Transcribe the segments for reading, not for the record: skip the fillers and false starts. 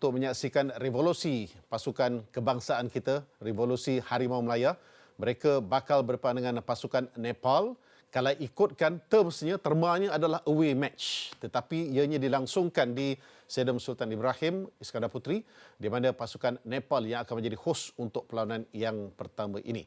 untuk menyaksikan revolusi pasukan kebangsaan kita, revolusi Harimau Melaya. Mereka bakal berdepan dengan pasukan Nepal. Kalau ikutkan termsnya, termanya adalah away match. Tetapi ianya dilangsungkan di Stadium Sultan Ibrahim, Iskandar Puteri, di mana pasukan Nepal yang akan menjadi host untuk perlawanan yang pertama ini.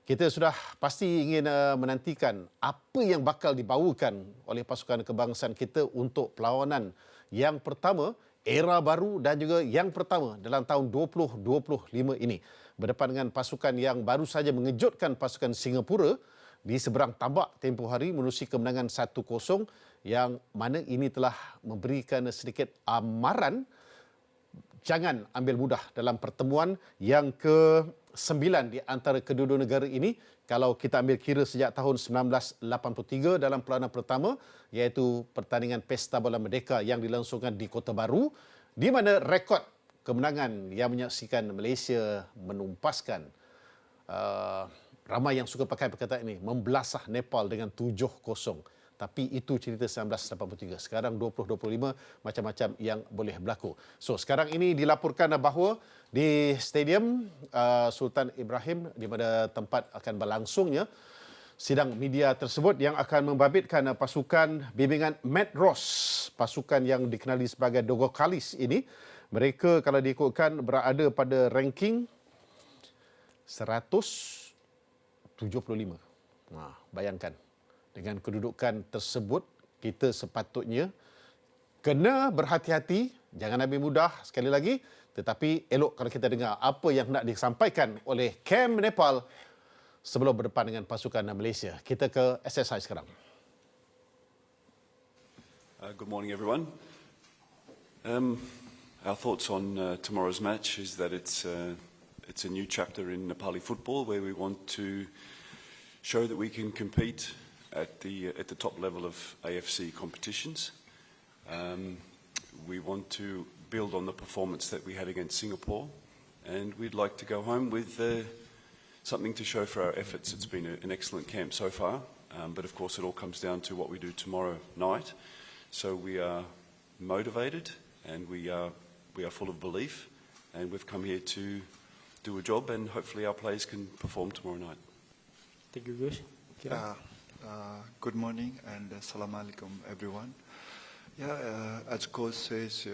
Kita sudah pasti ingin menantikan apa yang bakal dibawakan oleh pasukan kebangsaan kita untuk perlawanan yang pertama, era baru dan juga yang pertama dalam tahun 2025 ini. Berdepan dengan pasukan yang baru saja mengejutkan pasukan Singapura di seberang tambak tempoh hari menerusi kemenangan 1-0 yang mana ini telah memberikan sedikit amaran jangan ambil mudah dalam pertemuan yang ke-9 di antara kedua-dua negara ini. Kalau kita ambil kira sejak tahun 1983 dalam perlawanan pertama, iaitu pertandingan Pesta Bola Merdeka yang dilangsungkan di Kota Baru, di mana rekod kemenangan yang menyaksikan Malaysia menumpaskan, ramai yang suka pakai perkataan ini, membelasah Nepal dengan 7-0. Tapi itu cerita 1983. Sekarang 2025, macam-macam yang boleh berlaku. So, sekarang ini dilaporkan bahawa di Stadium Sultan Ibrahim, di mana tempat akan berlangsungnya sidang media tersebut yang akan membabitkan pasukan bimbingan Matt Ross, pasukan yang dikenali sebagai Dogo Kalis ini. Mereka kalau diikutkan berada pada ranking 175. Bayangkan. Dengan kedudukan tersebut, kita sepatutnya kena berhati-hati, jangan ambil mudah sekali lagi, tetapi elok kalau kita dengar apa yang nak disampaikan oleh Camp Nepal sebelum berdepan dengan pasukan Malaysia. Kita ke SSI sekarang. Good morning, everyone. Our thoughts on tomorrow's match is that it's a new chapter in Nepali football where we want to show that we can compete at the top level of AFC competitions. We want to build on the performance that we had against Singapore, and we'd like to go home with something to show for our efforts. It's been an excellent camp so far, but of course it all comes down to what we do tomorrow night. So we are motivated and we are full of belief, and we've come here to do a job, and hopefully our players can perform tomorrow night. Thank you, Gus. Good morning and Assalamu alaikum, everyone. As Coach says,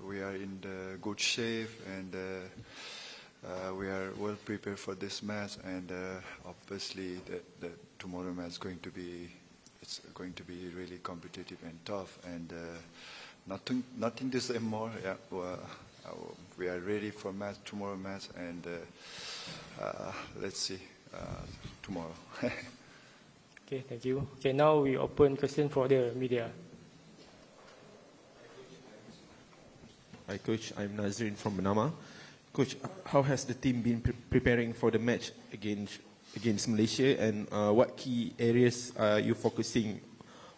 we are in the good shape and we are well prepared for this match. And obviously, the tomorrow match it's going to be really competitive and tough. And nothing to say more. We are ready for tomorrow match, and let's see tomorrow. Okay, thank you. Okay, now we open question for the media. Hi, Coach. I'm Nazrin from Manama. Coach, how has the team been preparing for the match against Malaysia, and what key areas are you focusing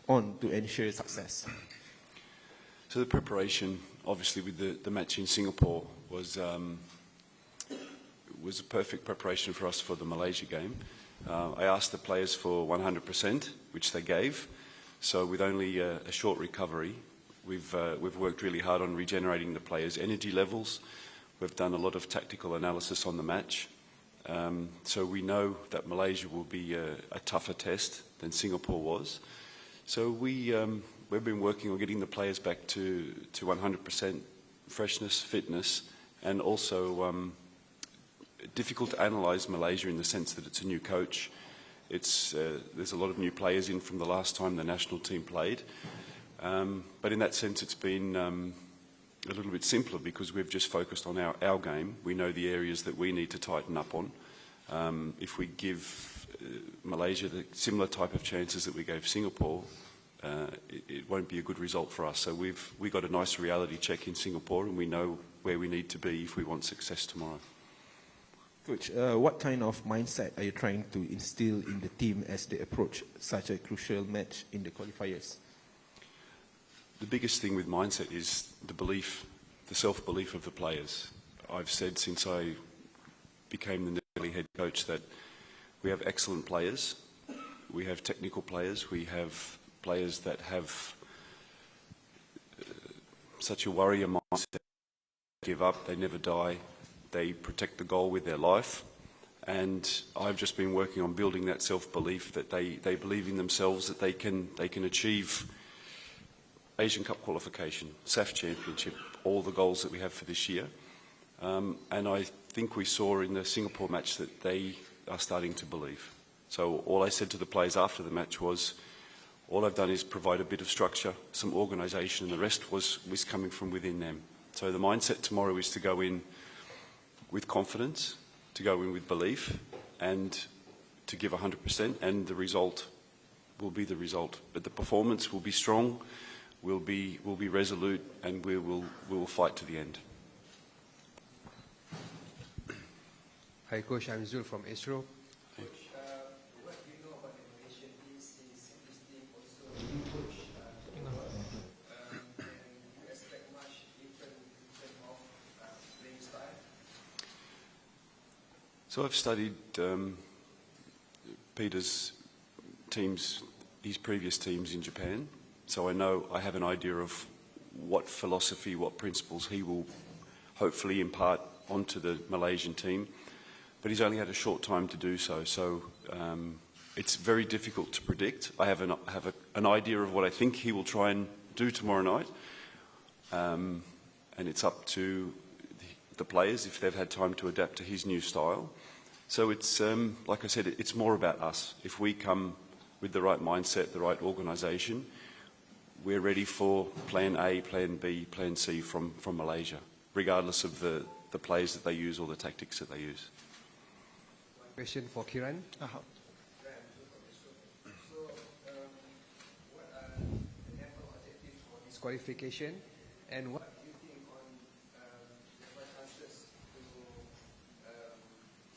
on to ensure success? So the preparation, obviously, with the match in Singapore was a perfect preparation for us for the Malaysia game. I asked the players for 100%, which they gave. So with only a short recovery, we've worked really hard on regenerating the players' energy levels. We've done a lot of tactical analysis on the match. So we know that Malaysia will be a tougher test than Singapore was. So we've been working on getting the players back to 100% freshness, fitness, and also difficult to analyse Malaysia in the sense that it's a new coach. There's a lot of new players in from the last time the national team played. But in that sense, it's been a little bit simpler because we've just focused on our game. We know the areas that we need to tighten up on. If we give Malaysia the similar type of chances that we gave Singapore, it won't be a good result for us. So we got a nice reality check in Singapore, and we know where we need to be if we want success tomorrow. Coach, what kind of mindset are you trying to instill in the team as they approach such a crucial match in the qualifiers? The biggest thing with mindset is the belief, the self-belief of the players. I've said since I became the Nepali head coach that we have excellent players, we have technical players, we have players that have such a warrior mindset give up, they never die, they protect the goal with their life. And I've just been working on building that self-belief that they believe in themselves, that they can achieve Asian Cup qualification, SAF Championship, all the goals that we have for this year. And I think we saw in the Singapore match that they are starting to believe. So all I said to the players after the match was, all I've done is provide a bit of structure, some organisation, and the rest was coming from within them. So the mindset tomorrow is to go in with confidence, to go in with belief, and to give 100%, and the result will be the result. But the performance will be strong, we'll be resolute, and we will fight to the end. Hi Coach, I'm Zul from Astro. Coach, what do you know about the Malaysian team since Instilling also a new coach? And do you expect much different in terms of playing style? So I've studied Peter's teams, his previous teams in Japan. So I have an idea of what philosophy, what principles he will hopefully impart onto the Malaysian team. But he's only had a short time to do so. So it's very difficult to predict. I have an idea of what I think he will try and do tomorrow night. And it's up to the players if they've had time to adapt to his new style. So it's, like I said, it's more about us. If we come with the right mindset, the right organisation, we're ready for plan A, plan B, plan C from Malaysia, regardless of the players that they use or the tactics that they use. One question for Kiran. So, what are the Nepal objectives for this qualification, and what do you think on Nepal chances to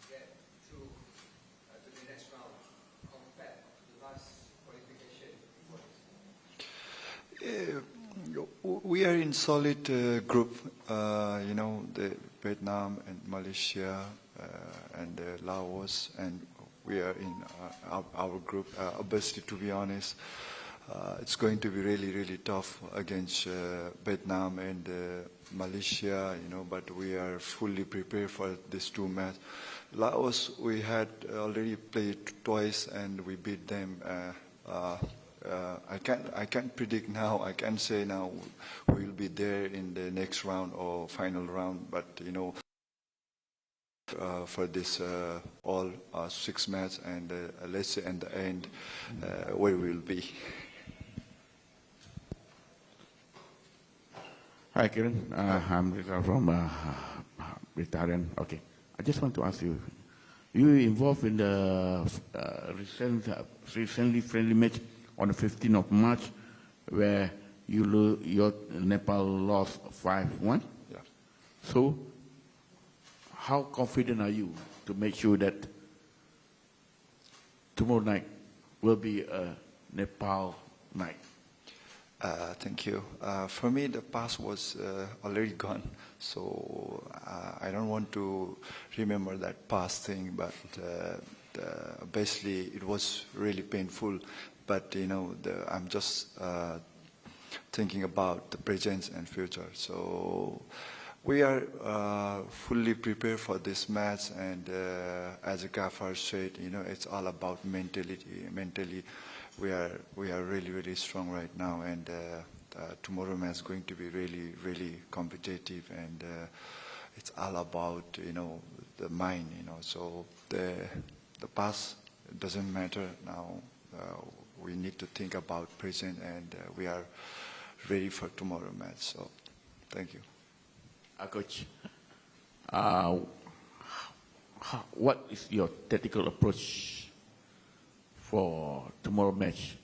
get through to the next round compared to the last qualification? We are in solid group, you know, the Vietnam and Malaysia and Laos, and we are in our group. Obviously, to be honest, it's going to be really, really tough against Vietnam and Malaysia, you know, but we are fully prepared for these two matches. Laos, we had already played twice and we beat them. I can't predict now. I can't say now we will be there in the next round or final round. But you know, for this all 6 matches, and let's say in the end where we will be. Hi, Kiran. I'm Rita from Retired. Okay, I just want to ask you. You involved in the recently friendly match on the 15th of March, where your Nepal lost 5-1. Yeah. So, how confident are you to make sure that tomorrow night will be a Nepal night? Thank you. For me, the past was already gone, so I don't want to remember that past thing. But basically, it was really painful. But you know, I'm just thinking about the present and future. So we are fully prepared for this match, and as Gafar said, you know, it's all about mentality. Mentally, we are really, really strong right now, and tomorrow match is going to be really, really competitive, and it's all about, you know, the mind, you know. So the past doesn't matter now. We need to think about present, and we are ready for tomorrow match. So, thank you. Coach, what is your tactical approach for tomorrow match?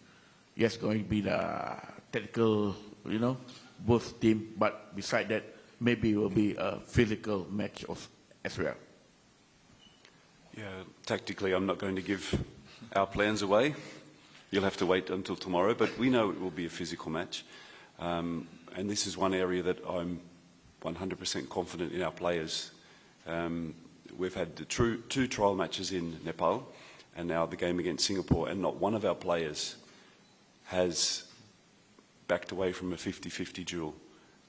Yes, going to be the tactical, you know, both team, but beside that, maybe it will be a physical match as well. Yeah, tactically, I'm not going to give our plans away. You'll have to wait until tomorrow, but we know it will be a physical match. And this is one area that I'm 100% confident in our players. We've had the two trial matches in Nepal, and now the game against Singapore, and not one of our players has backed away from a 50-50 duel.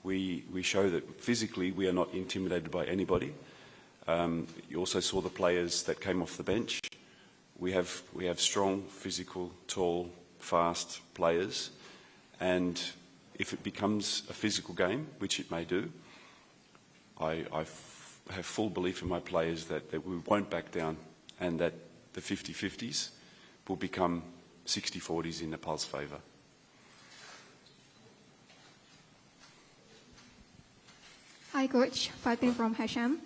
We show that physically we are not intimidated by anybody. You also saw the players that came off the bench. We have strong, physical, tall, fast players, and if it becomes a physical game, which it may do, I have full belief in my players that we won't back down and that the 50-50s will become 60-40s in Nepal's favour. Hi Coach, Fatin from Hasham.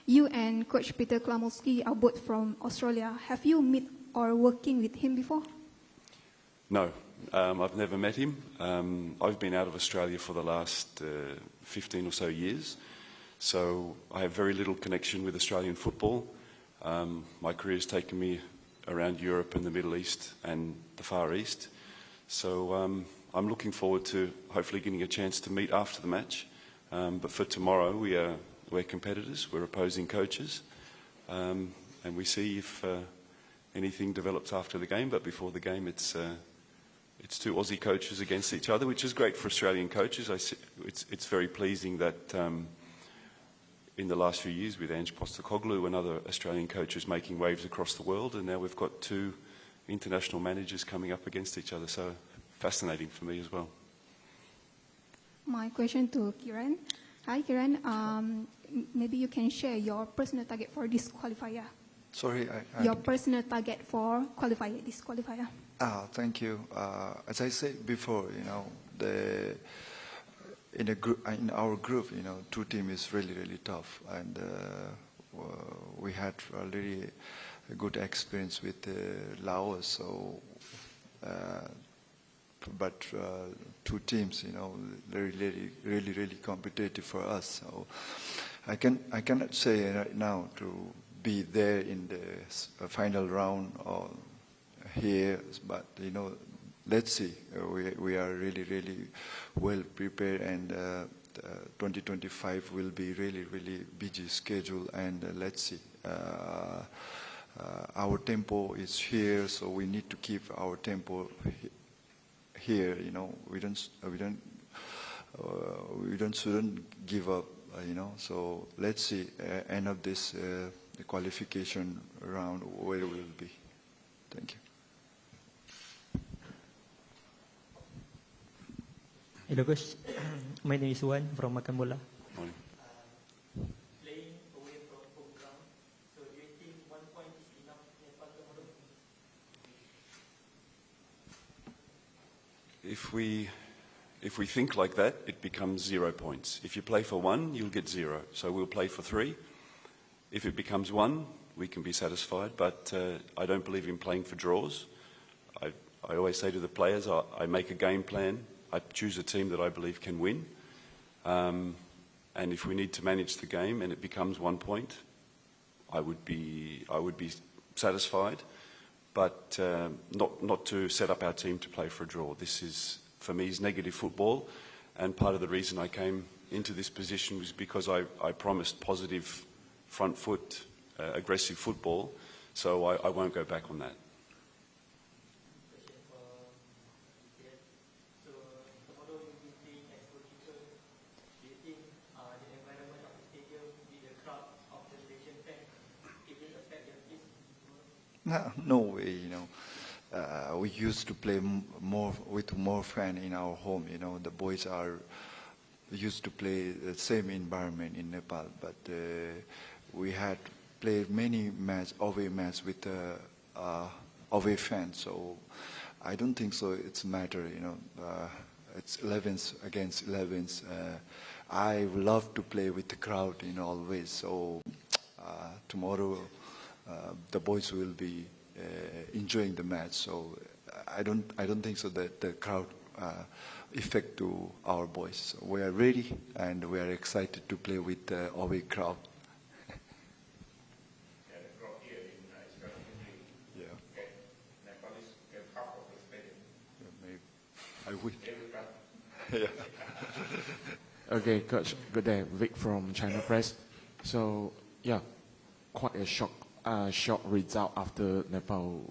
You and Coach Peter Klamowski are both from Australia. Have you met or working with him before? No, I've never met him. I've been out of Australia for the last 15 or so years, so I have very little connection with Australian football. My career has taken me around Europe and the Middle East and the Far East, so I'm looking forward to hopefully getting a chance to meet after the match. But for tomorrow, we're competitors, we're opposing coaches, and we see if anything develops after the game. But before the game, it's two Aussie coaches against each other, which is great for Australian coaches. It's very pleasing that in the last few years with Ange Postecoglou and other Australian coaches making waves across the world, and now we've got two international managers coming up against each other. So fascinating for me as well. My question to Kiran. Hi Kiran, maybe you can share your personal target for this qualifier. Sorry, Your personal target for this qualifier. Thank you. As I said before, you know, in our group, you know, two teams is really tough, and we had already a good experience with Laos. So, but two teams, you know, really competitive for us. So, I cannot say right now to be there in the final round or here, but you know, let's see. We are really well prepared, and 2025 will be really busy schedule, and let's see. Our tempo is here, so we need to keep our tempo here. You know, we shouldn't give up. You know, so let's see. End of this the qualification round where it will be. Thank you. Hello, Coach. My name is Juan from Makan Bola. Morning. Playing away from home ground, so do you think 1 point is enough Nepal tomorrow? If we think like that, it becomes 0 points. If you play for 1, you'll get 0. So we'll play for 3. If it becomes 1, we can be satisfied. But I don't believe in playing for draws. I always say to the players, I make a game plan. I choose a team that I believe can win. And if we need to manage the game and it becomes 1 point, I would be satisfied. But not to set up our team to play for a draw. This is, for me, is negative football, and part of the reason I came into this position was because I promised positive front foot, aggressive football, so I won't go back on that. So tomorrow you will be playing as goalkeeper. Do you think the environment of the stadium with the crowd of the Malaysian fans, it will affect your team? No way, you know. We used to play with more fans in our home. You know, the boys are used to play the same environment in Nepal, but we had played many away matches with away fans. So I don't think so. It's a matter, you know. It's 11s against 11s. I love to play with the crowd, you know, always. So tomorrow the boys will be enjoying the match. So I don't think so that the crowd affect to our boys. So we are ready and we are excited to play with the away crowd. Yeah. Maybe. I will. Yeah. Okay, Coach. Good day. Vic from China Press. So, yeah, quite a short result after Nepal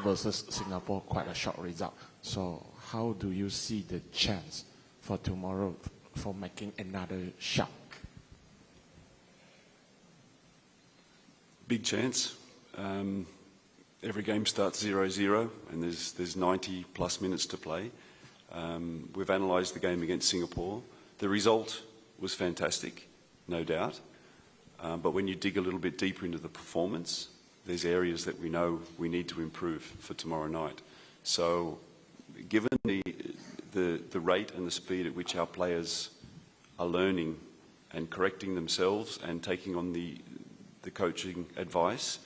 versus Singapore. Quite a short result. So, how do you see the chance for tomorrow for making another shock? Big chance. Every game starts 0-0 and there's 90 plus minutes to play. We've analysed the game against Singapore. The result was fantastic, no doubt. But when you dig a little bit deeper into the performance, there's areas that we know we need to improve for tomorrow night. So given the rate and the speed at which our players are learning and correcting themselves and taking on the coaching advice,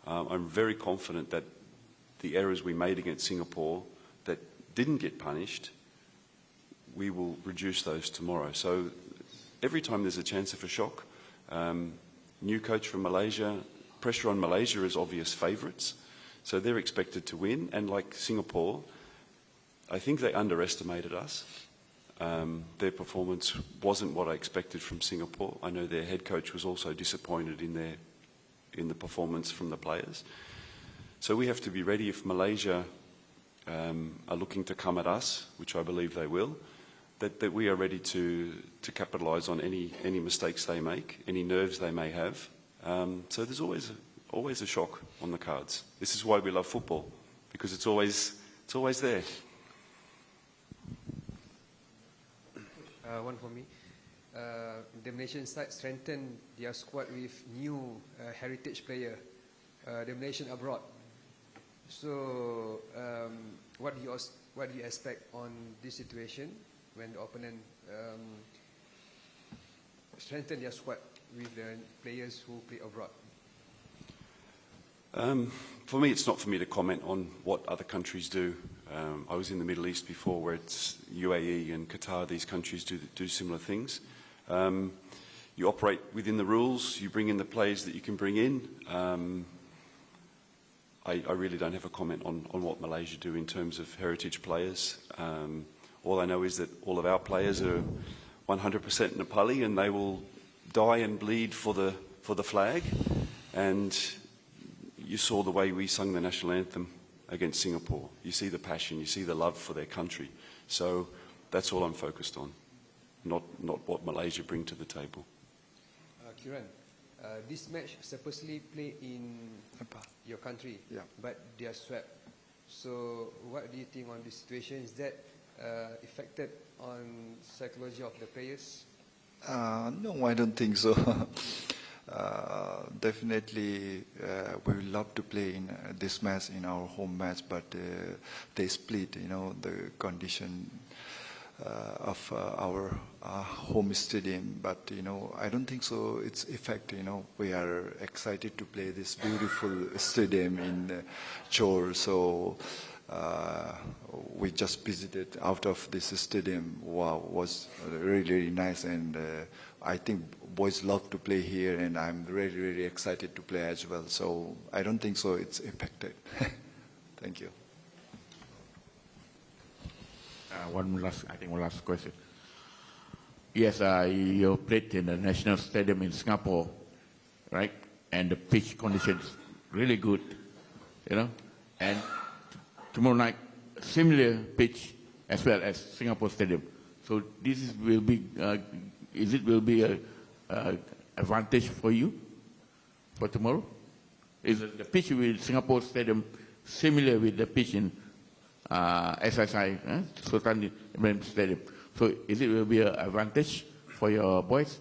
I'm very confident that the errors we made against Singapore that didn't get punished, we will reduce those tomorrow. So every time there's a chance of a shock, new coach from Malaysia, pressure on Malaysia as obvious favourites. So they're expected to win. And like Singapore, I think they underestimated us. Their performance wasn't what I expected from Singapore. I know their head coach was also disappointed in the performance from the players. So we have to be ready if Malaysia are looking to come at us, which I believe they will, that we are ready to capitalise on any mistakes they make, any nerves they may have. So there's always a shock on the cards. This is why we love football, because it's always there. One for me. The Malaysian side strengthened their squad with new heritage player, the Malaysian abroad. So, what do you expect on this situation when the opponent strengthen their squad with the players who play abroad? For me, it's not for me to comment on what other countries do. I was in the Middle East before, where it's UAE and Qatar. These countries do similar things. You operate within the rules. You bring in the players that you can bring in. I really don't have a comment on what Malaysia do in terms of heritage players. All I know is that all of our players are 100% Nepali, and they will die and bleed for the flag. And you saw the way we sung the national anthem against Singapore. You see the passion, you see the love for their country. So that's all I'm focused on, not what Malaysia bring to the table. Kiran, this match supposedly play in your country, but they are swept. So what do you think on this situation? Is that affected on psychology of the players? No, I don't think so. Definitely, we would love to play in this match, in our home match, but they split, the condition of our home stadium. But, I don't think so it's effect, we are excited to play this beautiful stadium in Chor. So we just visited out of this stadium. Wow, was really, really nice. And I think boys love to play here, and I'm really, really excited to play as well. So I don't think so it's affected. Thank you. One last question. Yes, you played in the National Stadium in Singapore, right? And the pitch conditions really good, And tomorrow night, similar pitch as well as Singapore Stadium. So this will be a advantage for you for tomorrow? Is the pitch with Singapore Stadium similar with the pitch in SSI, Sultan Ibrahim Stadium? So will be an advantage for your boys?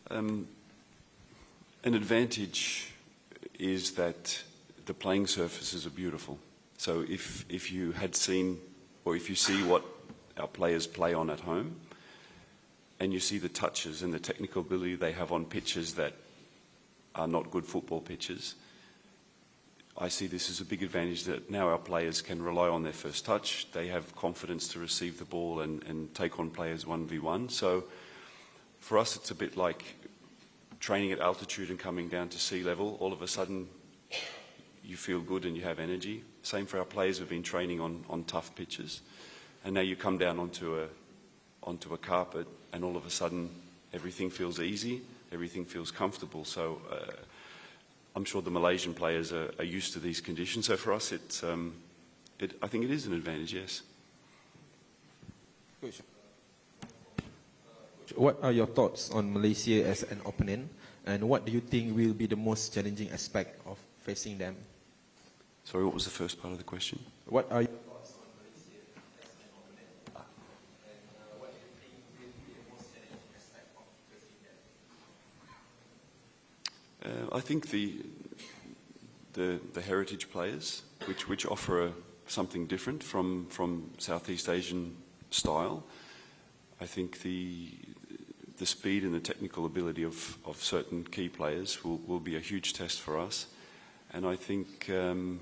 An advantage is that the playing surfaces are beautiful. So if you had seen, or if you see what our players play on at home, and you see the touches and the technical ability they have on pitches that are not good football pitches, I see this as a big advantage that now our players can rely on their first touch. They have confidence to receive the ball and take on players 1v1. So for us, it's a bit like training at altitude and coming down to sea level. All of a sudden, you feel good and you have energy. Same for our players who've been training on tough pitches. And now you come down onto a carpet, and all of a sudden, everything feels easy, everything feels comfortable. So I'm sure the Malaysian players are used to these conditions. So for us, I think it is an advantage, yes. What are your thoughts on Malaysia as an opponent, and what do you think will be the most challenging aspect of facing them? Sorry, what was the first part of the question? What are your thoughts on Malaysia as an opponent, and what do you think will be the most challenging aspect of facing them? I think the heritage players, which offer something different from Southeast Asian style. I think the speed and the technical ability of certain key players will be a huge test for us. And I think, we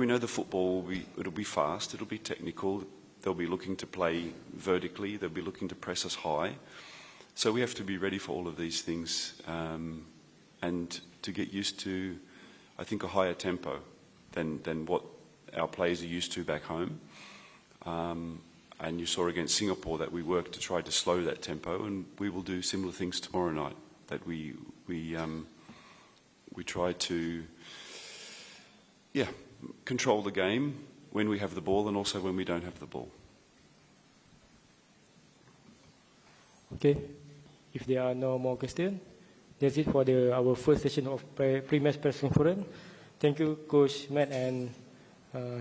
know the football it'll be fast, it'll be technical. They'll be looking to play vertically. They'll be looking to press us high. So we have to be ready for all of these things and to get used to, I think, a higher tempo than what our players are used to back home. And you saw against Singapore that we worked to try to slow that tempo, and we will do similar things tomorrow night. That we try to, control the game when we have the ball and also when we don't have the ball. Okay, if there are no more questions, that's it for our first session of pre-match press conference. Thank you, Coach Matt and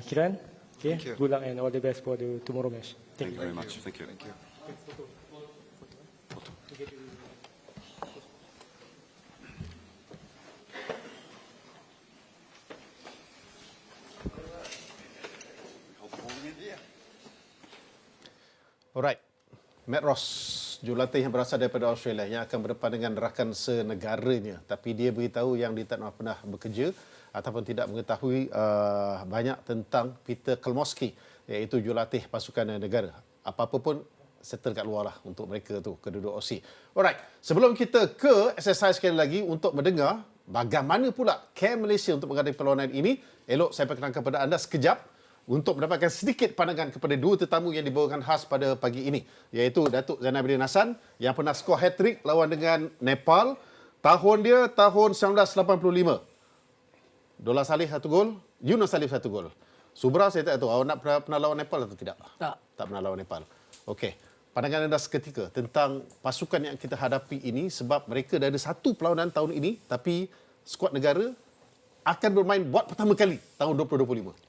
Kiran. Okay, Thank you. Good luck and all the best for the tomorrow match. Thank you very much. Thank you. Thank you. Alright, Matt Ross, jurulatih yang berasal daripada Australia yang akan berdepan dengan rakan senegaranya. Tapi dia beritahu yang dia tak pernah bekerja ataupun tidak mengetahui banyak tentang Peter Kelmoski, iaitu jurulatih pasukan negara. Apa-apa pun settle kat luar lah untuk mereka tu, kedua-dua Aussie. Alright, sebelum kita ke exercise sekali lagi untuk mendengar bagaimana pula camp Malaysia untuk menghadapi perlawanan ini, elok saya perkenalkan kepada anda sekejap untuk mendapatkan sedikit pandangan kepada dua tetamu yang dibawakan khas pada pagi ini, iaitu Datuk Zainabidin Hassan yang pernah skor hat-trick lawan dengan Nepal. Tahun dia tahun 1985. Dola Salih 1 gol, Yunus Salih 1 gol. Subra saya tak tahu, awak pernah lawan Nepal atau tidak? Tak pernah lawan Nepal. Okey. Pandangan anda seketika tentang pasukan yang kita hadapi ini, sebab mereka dah ada satu perlawanan tahun ini, tapi skuad negara akan bermain buat pertama kali tahun 2025.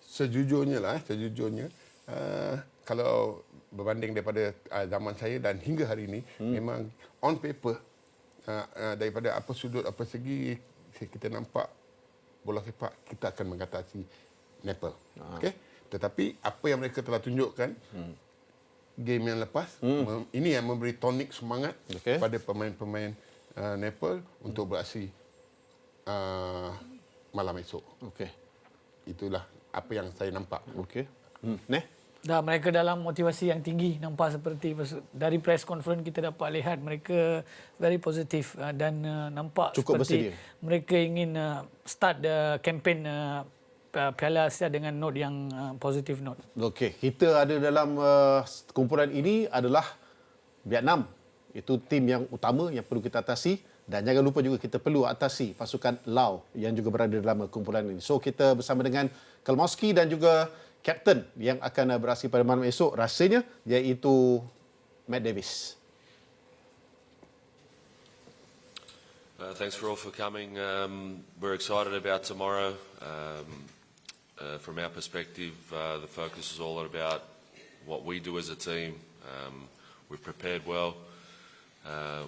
Sejujurnya, kalau berbanding daripada zaman saya dan hingga hari ini, memang on paper, daripada apa sudut, apa segi, kita nampak bola sepak kita akan mengatasi Nepal. Okay? Tetapi apa yang mereka telah tunjukkan game yang lepas, ini yang memberi tonik semangat kepada pemain-pemain Nepal untuk beraksi malam esok. Itulah apa yang saya nampak. Dah mereka dalam motivasi yang tinggi, nampak seperti dari press conference kita dapat lihat mereka very positif dan nampak cukup seperti bersedia. Mereka ingin start campaign Piala Asia dengan note yang positif note. Okey, kita ada dalam kumpulan ini adalah Vietnam. Itu tim yang utama yang perlu kita atasi, dan jangan lupa juga kita perlu atasi pasukan Laos yang juga berada dalam kumpulan ini. So kita bersama dengan Kelmoski dan juga Kapten yang akan beraksi pada malam esok rasanya, iaitu Matt Davis. Thanks for all for coming. We're excited about tomorrow. From our perspective, the focus is all about what we do as a team. We've prepared well.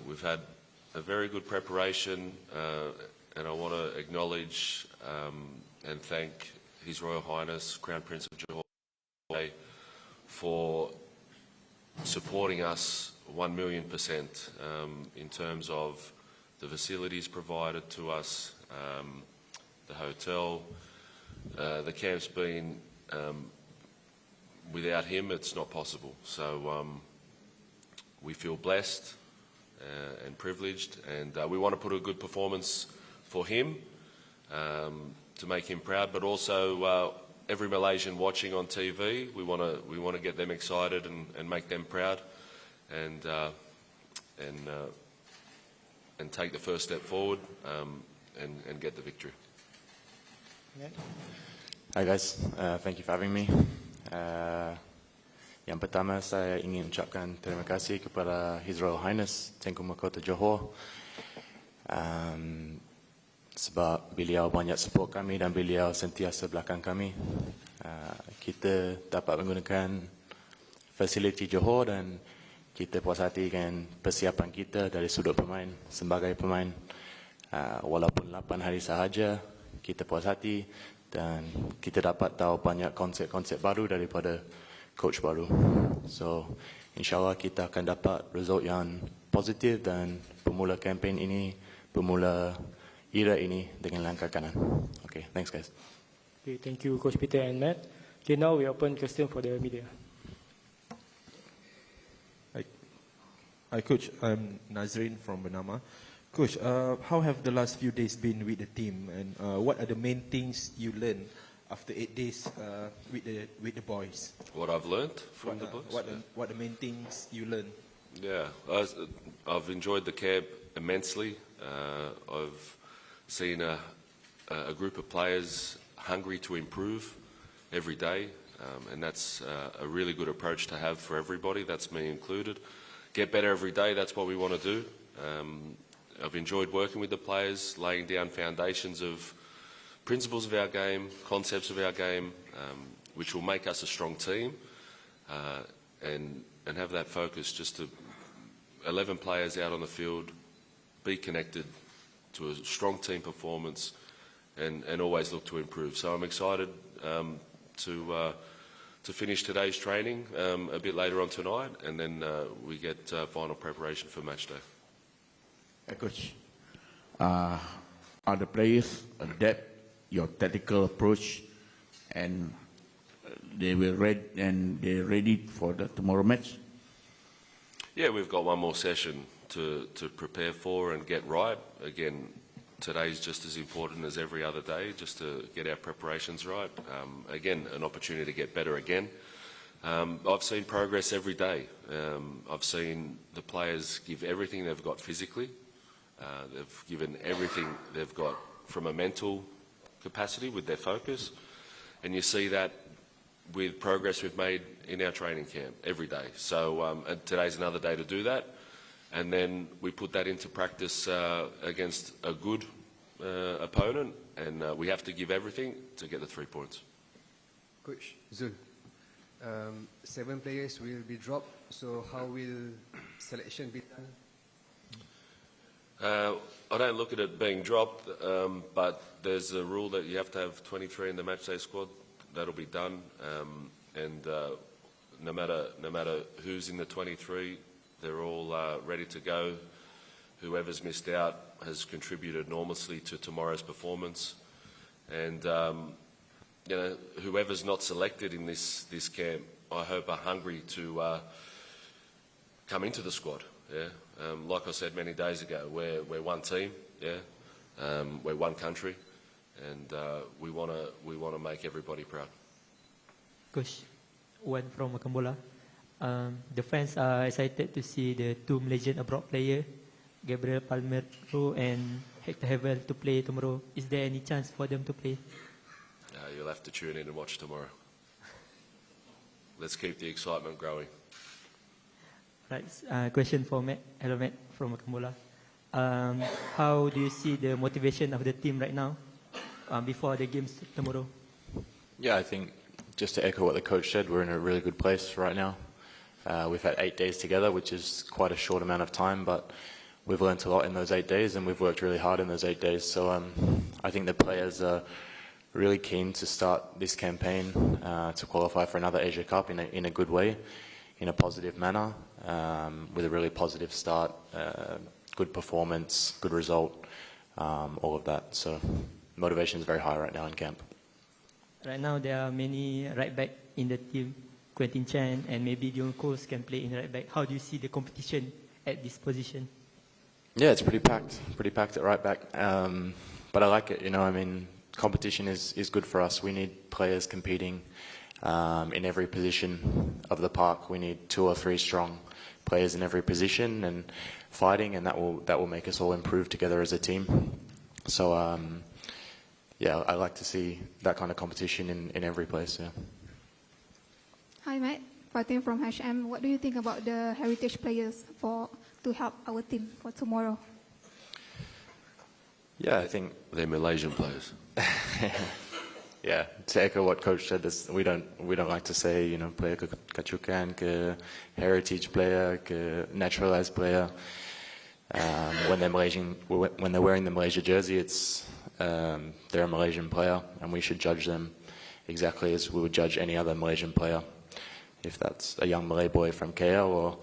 We've had a very good preparation, and I want to acknowledge and thank His Royal Highness Crown Prince of Johor for supporting us 1,000,000% in terms of the facilities provided to us, the hotel. The camp's been, without him it's not possible. So we feel blessed and privileged, and we want to put a good performance for him to make him proud, but also every Malaysian watching on TV, we want to get them excited and make them proud, and take the first step forward and get the victory. Hi guys, thank you for having me. Yang pertama saya ingin ucapkan terima kasih kepada His Royal Highness Tengku Mahkota Johor sebab beliau banyak support kami dan beliau sentiasa belakang kami. Kita dapat menggunakan fasiliti Johor dan kita puas hati dengan persiapan kita dari sudut pemain sebagai pemain. Walaupun 8 hari sahaja, kita puas hati dan kita dapat tahu banyak konsep-konsep baru daripada coach baru. So, insyaAllah kita akan dapat result yang positif dan bermula kempen ini, bermula era ini dengan langkah kanan. Okay, thanks guys. Okay, thank you Coach Peter and Matt. Okay, now we open question for the media. Hi Coach, I'm Nazrin from Bernama. Coach, how have the last few days been with the team and what are the main things you learned after 8 days with the boys? What I've learnt from the boys? What the main things you learned? Yeah, I've enjoyed the camp immensely. I've seen a group of players hungry to improve every day, and that's a really good approach to have for everybody. That's me included. Get better every day, that's what we want to do. I've enjoyed working with the players, laying down foundations of principles of our game, concepts of our game, which will make us a strong team, and have that focus just to 11 players out on the field, be connected to a strong team performance, and always look to improve. So I'm excited to finish today's training a bit later on tonight, and then we get final preparation for match day. Coach, are the players adapt your tactical approach, and they're ready for the tomorrow match? Yeah, we've got one more session to prepare for and get right. Again, today's just as important as every other day, just to get our preparations right. Again, an opportunity to get better again. I've seen progress every day. I've seen the players give everything they've got physically. They've given everything they've got from a mental capacity with their focus. And you see that with progress we've made in our training camp every day. So and today's another day to do that. And then we put that into practice against a good opponent, and we have to give everything to get the 3 points. Coach Zul, 7 players will be dropped, so how will selection be done? I don't look at it being dropped, but there's a rule that you have to have 23 in the matchday squad. That'll be done, and no matter who's in the 23, they're all ready to go. Whoever's missed out has contributed enormously to tomorrow's performance, and you know, whoever's not selected in this camp, I hope are hungry to come into the squad. Yeah, like I said many days ago, we're one team. Yeah, we're one country, and we wanna make everybody proud. Coach, one from Kambola. The fans are excited to see the 2 Malaysian abroad players, Gabriel Palmero and Hector Havel, to play tomorrow. Is there any chance for them to play? You'll have to tune in and watch tomorrow. Let's keep the excitement growing. Right. Question for Matt. Hello, Matt from Kambola. How do you see the motivation of the team right now before the games tomorrow? Yeah, I think just to echo what the coach said, we're in a really good place right now. We've had 8 days together, which is quite a short amount of time, but we've learned a lot in those 8 days, and we've worked really hard in those 8 days. So I think the players are really keen to start this campaign to qualify for another Asia Cup in a good way, in a positive manner, with a really positive start, good performance, good result, all of that. So motivation is very high right now in camp. Right now, there are many right back in the team. Quentin Chan and maybe Dion Coles can play in right back. How do you see the competition at this position? Yeah, it's pretty packed at right back. But I like it, you know, I mean, competition is good for us. We need players competing in every position of the park. We need 2 or 3 strong players in every position and fighting, and that will make us all improve together as a team. So, yeah, I like to see that kind of competition in every place, yeah. Hi, Matt. Fatin from HM. What do you think about the heritage players to help our team for tomorrow? Yeah, I think They're Malaysian players. yeah, to echo what Coach said, we don't like to say, you know, player kacukan, ke heritage player, ke naturalized player. When they're wearing the Malaysia jersey, it's they're a Malaysian player, and we should judge them exactly as we would judge any other Malaysian player. If that's a young Malay boy from KL or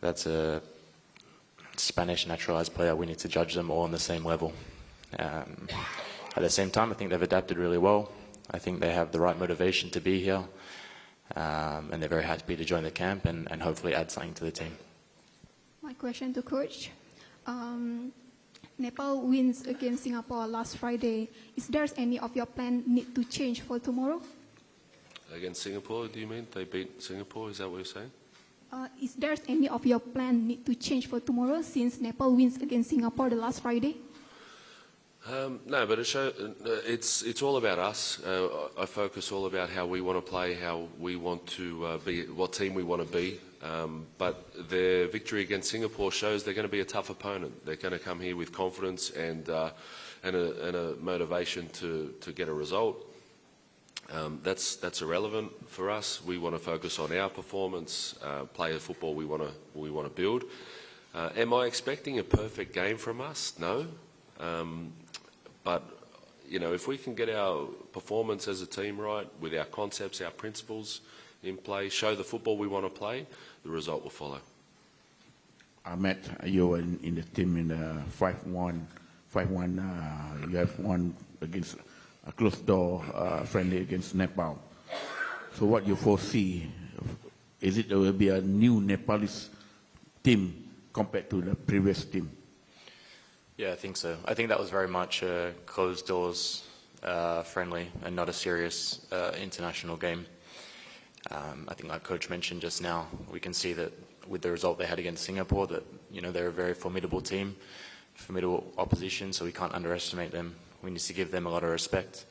that's a Spanish naturalized player, we need to judge them all on the same level. At the same time, I think they've adapted really well. I think they have the right motivation to be here, and they're very happy to join the camp and hopefully add something to the team. My question to Coach. Nepal wins against Singapore last Friday. Is there any of your plan need to change for tomorrow? Against Singapore, do you mean? They beat Singapore, is that what you're saying? Is there any of your plan need to change for tomorrow since Nepal wins against Singapore the last Friday? No, but it's all about us. I focus all about how we want to play, how we want to be, what team we want to be. But their victory against Singapore shows they're going to be a tough opponent. They're going to come here with confidence and a motivation to get a result. That's irrelevant for us. We want to focus on our performance, play the football we want to build. Am I expecting a perfect game from us? No. But, you know, if we can get our performance as a team right, with our concepts, our principles in play, show the football we want to play, the result will follow. I met you in the team in the 5-1. You have won against a closed door friendly against Nepal. So what you foresee, is it there will be a new Nepalese team compared to the previous team? Yeah, I think so. I think that was very much a closed doors friendly and not a serious international game. I think like Coach mentioned just now, we can see that with the result they had against Singapore that, you know, they're a very formidable team, formidable opposition, so we can't underestimate them. We need to give them a lot of respect.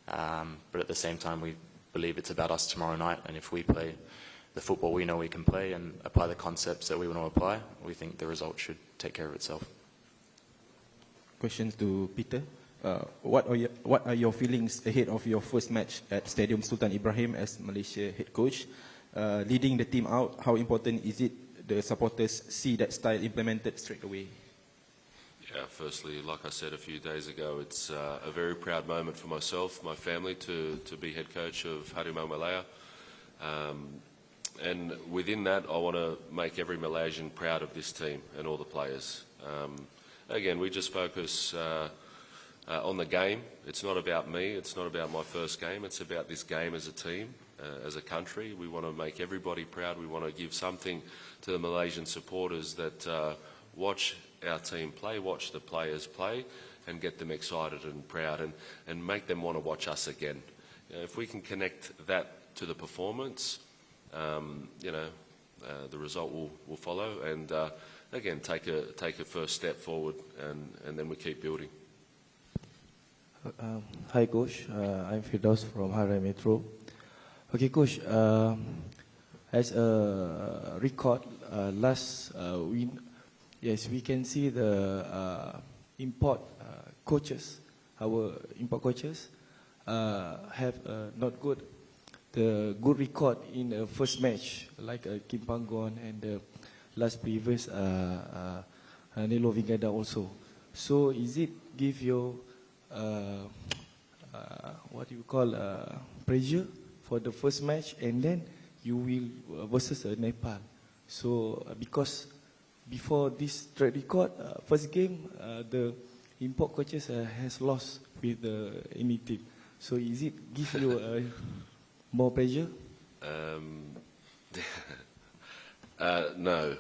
But at the same time, we believe it's about us tomorrow night, and if we play the football we know we can play and apply the concepts that we want to apply, we think the result should take care of itself. Question to Peter. What are your feelings ahead of your first match at Stadium Sultan Ibrahim as Malaysia head coach? Leading the team out, how important is it the supporters see that style implemented straight away? Yeah, firstly, like I said a few days ago, it's a very proud moment for myself, my family, to be head coach of Harimau Malaya. And within that, I want to make every Malaysian proud of this team and all the players. Again, we just focus on the game. It's not about me. It's not about my first game. It's about this game as a team, as a country. We want to make everybody proud. We want to give something to the Malaysian supporters that watch our team play, watch the players play, and get them excited and proud, and make them want to watch us again. You know, if we can connect that to the performance, you know, the result will follow. And again, take a first step forward, and then we keep building. Hi, Coach. I'm Firdaus from Harai Metro. Okay, Coach. As a record, last win, yes, we can see the import coaches, our import coaches, have not the good record in the first match, like Kim Panggon and the last previous Nelo Vingada also. So is it give you what you call pressure for the first match, and then you will versus Nepal? So because before this track record, first game, the import coaches has lost with the any team. So is it give you more pressure? No,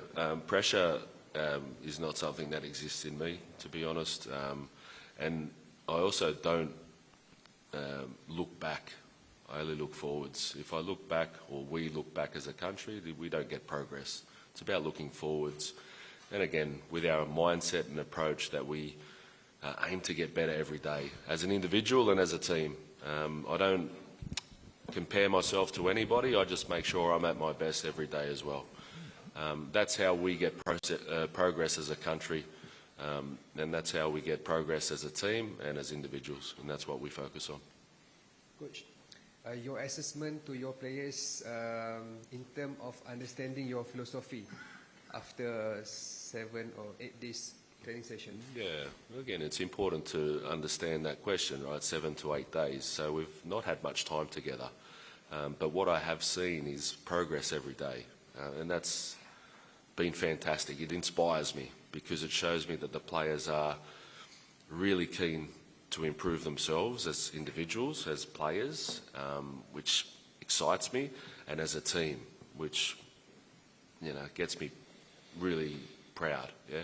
pressure is not something that exists in me, to be honest. And I also don't look back. I only look forwards. If I look back, or we look back as a country, we don't get progress. It's about looking forwards. And again, with our mindset and approach that we aim to get better every day, as an individual and as a team. I don't compare myself to anybody. I just make sure I'm at my best every day as well. That's how we get progress as a country, and that's how we get progress as a team and as individuals, and that's what we focus on. Coach, your assessment to your players in terms of understanding your philosophy after 7 or 8 days training session? Yeah, again, it's important to understand that question, right? 7 to 8 days. So we've not had much time together. But what I have seen is progress every day. And that's been fantastic. It inspires me because it shows me that the players are really keen to improve themselves as individuals, as players, which excites me, and as a team, which, you know, gets me really proud. Yeah.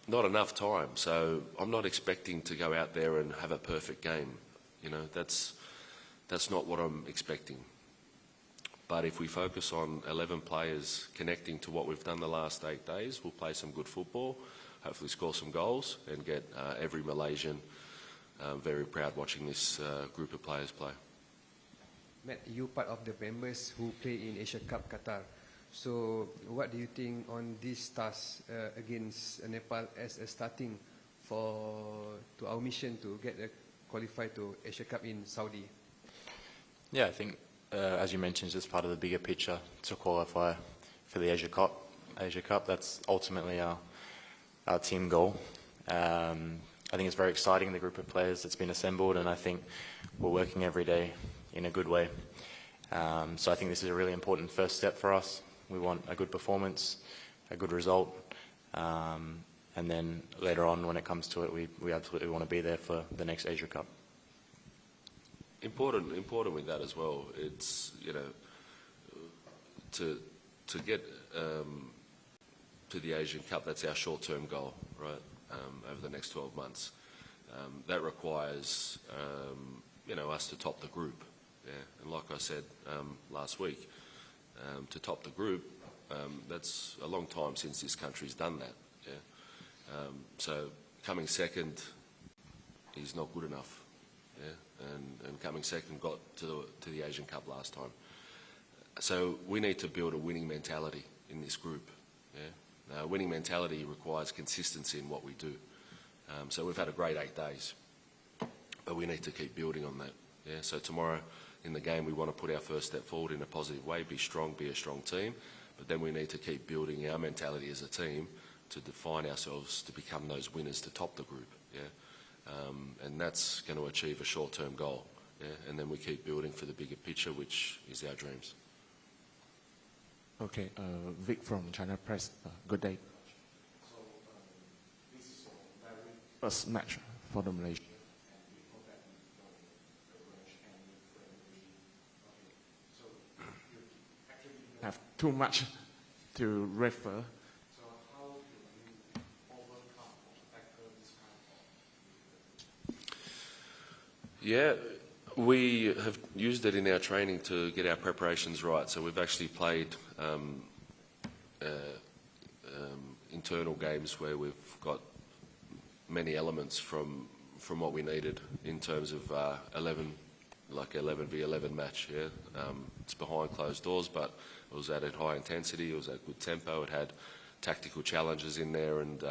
Not enough time, so I'm not expecting to go out there and have a perfect game. You know, that's not what I'm expecting. But if we focus on 11 players connecting to what we've done the last 8 days, we'll play some good football, hopefully score some goals, and get every Malaysian very proud watching this group of players play. Matt, you part of the members who play in Asia Cup Qatar. So what do you think on this task against Nepal as a starting to our mission to get qualified to Asia Cup in Saudi? Yeah, I think, as you mentioned, it's part of the bigger picture to qualify for the Asia Cup. That's ultimately our team goal. I think it's very exciting, the group of players that's been assembled, and I think we're working every day in a good way. So I think this is a really important first step for us. We want a good performance, a good result, and then later on, when it comes to it, we absolutely want to be there for the next Asia Cup. Important with that as well. It's, you know, to get to the Asian Cup, that's our short-term goal, right? Over the next 12 months. That requires, you know, us to top the group. Yeah, and like I said last week, to top the group, that's a long time since this country's done that. Yeah, so coming second is not good enough. Yeah, and coming second got to the Asian Cup last time. So we need to build a winning mentality in this group. Yeah, now, winning mentality requires consistency in what we do. So we've had a great 8 days, but we need to keep building on that. Yeah, so tomorrow in the game we want to put our first step forward in a positive way, be strong, be a strong team, but then we need to keep building our mentality as a team to define ourselves to become those winners to top the group. Yeah, and that's going to achieve a short-term goal. Yeah, and then we keep building for the bigger picture, which is our dreams. Okay, Vic from China Press. Good day. So, this is your very first match for the Malaysia. And before that, you so you actually have too much to refer. So how do you overcome or tackle this kind of? Yeah, we have used it in our training to get our preparations right. So we've actually played internal games where we've got many elements from what we needed in terms of 11 v 11 match. Yeah, it's behind closed doors, but it was at a high intensity. It was at good tempo. It had tactical challenges in there, and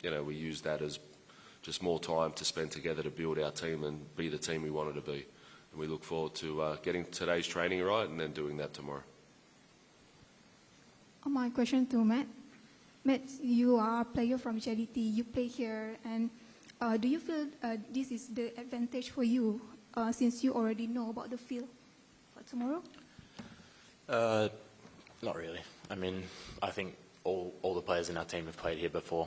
you know, we used that as just more time to spend together to build our team and be the team we wanted to be. And we look forward to getting today's training right and then doing that tomorrow. My question to Matt. Matt, you are a player from JDT. You play here, and do you feel this is the advantage for you since you already know about the field for tomorrow? Not really. I mean, I think all the players in our team have played here before.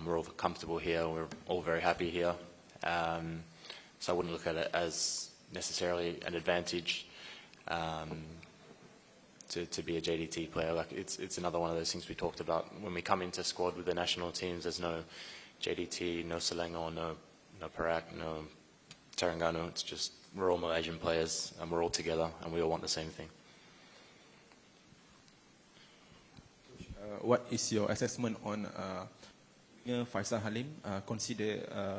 We're all comfortable here. We're all very happy here. So I wouldn't look at it as necessarily an advantage to be a JDT player. Like it's another one of those things we talked about. When we come into squad with the national teams, there's no JDT, no Selangor, no Perak, no Terengganu. It's just we're all Malaysian players and we're all together and we all want the same thing. What is your assessment on Faisal Halim? Consider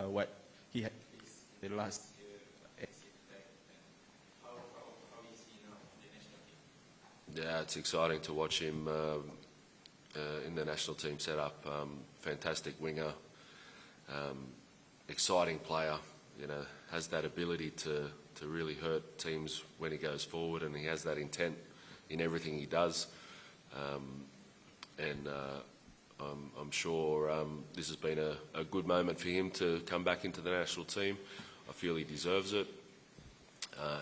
what he had the last year. How Yeah, it's exciting to watch him in the national team setup. Fantastic winger, exciting player. You know, has that ability to really hurt teams when he goes forward, and he has that intent in everything he does. I'm sure this has been a good moment for him to come back into the national team. I feel he deserves it,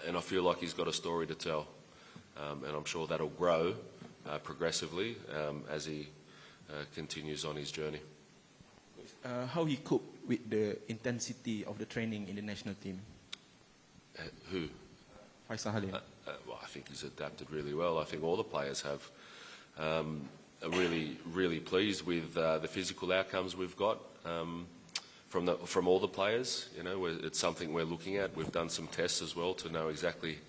and I feel like he's got a story to tell. And I'm sure that'll grow progressively as he continues on his journey. How he cope with the intensity of the training in the national team? Who? Faisal Halim. Well, I think he's adapted really well. I think all the players have. Are really pleased with the physical outcomes we've got from all the players. You know, it's something we're looking at. We've done some tests as well to know exactly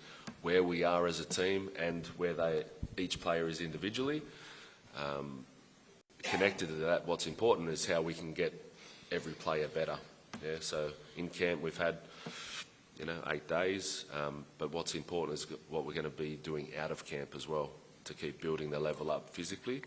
where we are as a team and where each player is individually. Connected to that, what's important is how we can get every player better. Yeah, so in camp we've had 8 days, but what's important is what we're going to be doing out of camp as well to keep building the level up physically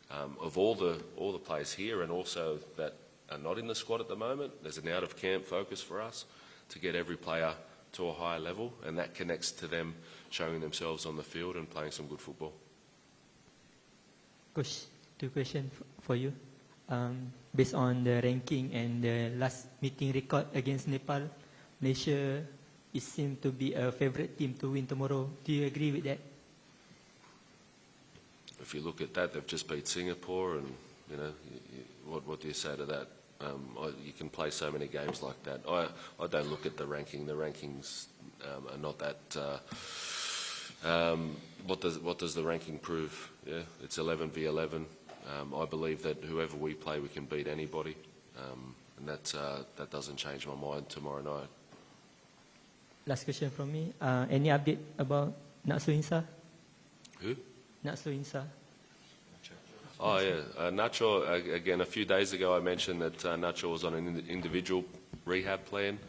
of all the players here and also that are not in the squad at the moment. There's an out of camp focus for us to get every player to a higher level, and that connects to them showing themselves on the field and playing some good football. Coach, 2 questions for you. Based on the ranking and the last meeting record against Nepal, Malaysia is seemed to be a favourite team to win tomorrow. Do you agree with that? If you look at that, they've just beat Singapore, and what do you say to that? You can play so many games like that. I don't look at the ranking. The rankings are not that. What does the ranking prove? Yeah, it's 11 v 11. I believe that whoever we play, we can beat anybody, and that doesn't change my mind tomorrow night. Last question from me. Any update about Nacho Insa? Who? Nacho Insa. Oh yeah, Nacho. Again, a few days ago, I mentioned that Nacho was on an individual rehab plan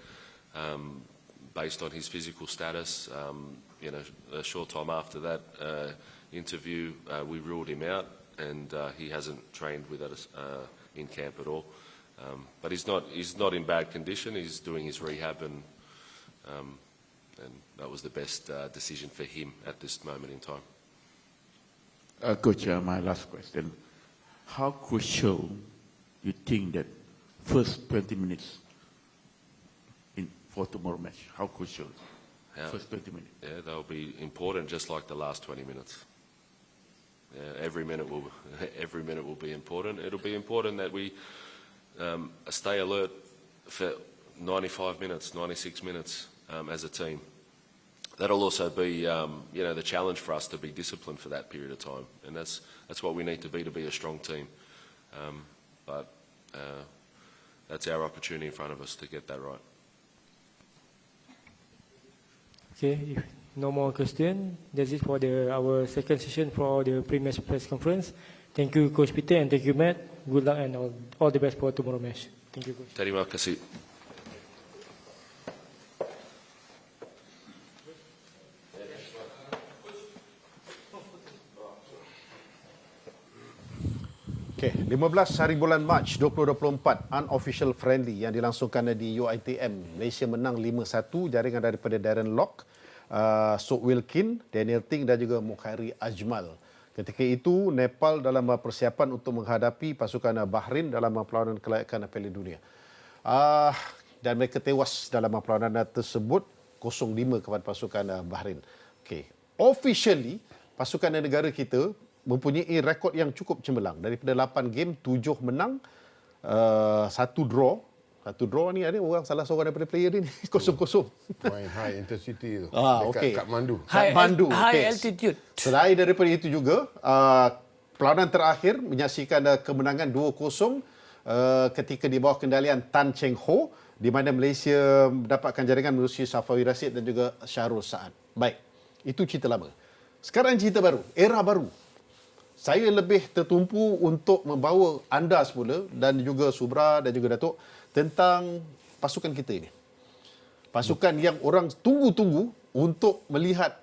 based on his physical status. A short time after that interview, we ruled him out, and he hasn't trained with us in camp at all. But he's not in bad condition. He's doing his rehab, and that was the best decision for him at this moment in time. Coach, my last question. How crucial you think that first 20 minutes for tomorrow match? How crucial? First 20 minutes. Yeah, they'll be important, just like the last 20 minutes. Yeah, every minute will be important. It'll be important that we stay alert for 95 minutes, 96 minutes as a team. That'll also be, the challenge for us to be disciplined for that period of time, and that's what we need to be a strong team. But that's our opportunity in front of us to get that right. Okay, if no more question, that's it for our second session for the pre-match press conference. Thank you, Coach Peter, and thank you, Matt. Good luck and all the best for tomorrow match. Thank you, Coach. Terima kasih. Okay, 15 hari bulan Mac 2024 unofficial friendly yang dilangsungkan di UiTM. Malaysia menang 5-1, jaringan daripada Darren Lock, Sok Wilkin, Daniel Ting dan juga Mukhairi Ajmal. Ketika itu, Nepal dalam persiapan untuk menghadapi pasukan Bahrain dalam perlawanan kelayakan Piala Dunia. Dan mereka tewas dalam perlawanan tersebut 0-5 kepada pasukan Bahrain. Okay. Officially, pasukan negara kita mempunyai rekod yang cukup cemerlang. Daripada 8 game, 7 menang, 1 draw. 1 draw ni ada orang salah seorang daripada player ni 0-0. Main high intensity tu. Okey. Kat Mandu. High altitude. Selain daripada itu juga, perlawanan terakhir menyaksikan kemenangan 2-0 ketika di bawah kendalian Tan Cheng Ho, di mana Malaysia mendapatkan jaringan melalui Safawi Rashid dan juga Syahrul Saad. Baik, itu cerita lama. Sekarang cerita baru, era baru. Saya lebih tertumpu untuk membawa anda semula dan juga Subra dan juga Datuk tentang pasukan kita ini. Pasukan yang orang tunggu-tunggu untuk melihat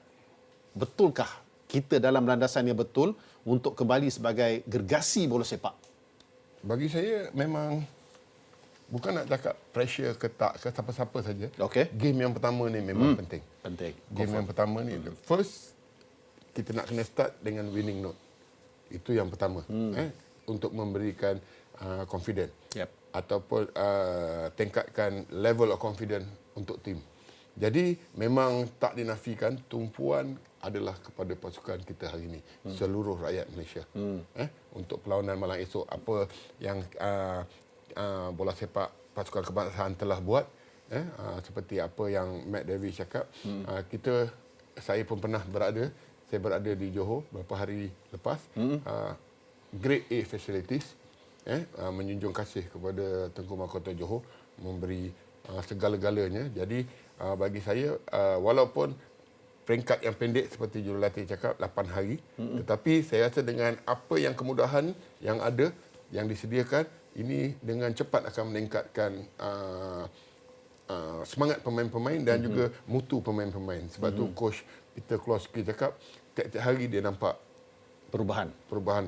betulkah kita dalam landasan yang betul untuk kembali sebagai gergasi bola sepak? Bagi saya memang bukan nak cakap pressure ke tak ke siapa-siapa saja. Okey. Game yang pertama ni memang penting. Penting. Game yang pertama ni, first kita nak kena start dengan winning note. Itu yang pertama. Untuk memberikan confidence. Yep. Ataupun tingkatkan level of confidence untuk tim. Jadi memang tak dinafikan tumpuan adalah kepada pasukan kita hari ini, seluruh rakyat Malaysia. Untuk perlawanan malam esok, apa yang bola sepak pasukan kebangsaan telah buat, seperti apa yang Matt Davis cakap, saya pun pernah saya berada di Johor beberapa hari lepas, Grade A facilities, menjunjung kasih kepada Tengku Mahkota Johor, memberi segala-galanya. Jadi bagi saya, walaupun peringkat yang pendek seperti jurulatih cakap 8 hari, tetapi saya rasa dengan apa yang kemudahan yang ada, yang disediakan, ini dengan cepat akan meningkatkan semangat pemain-pemain dan juga mutu pemain-pemain. Sebab tu Coach Peter Klosky cakap tiap-tiap hari dia nampak perubahan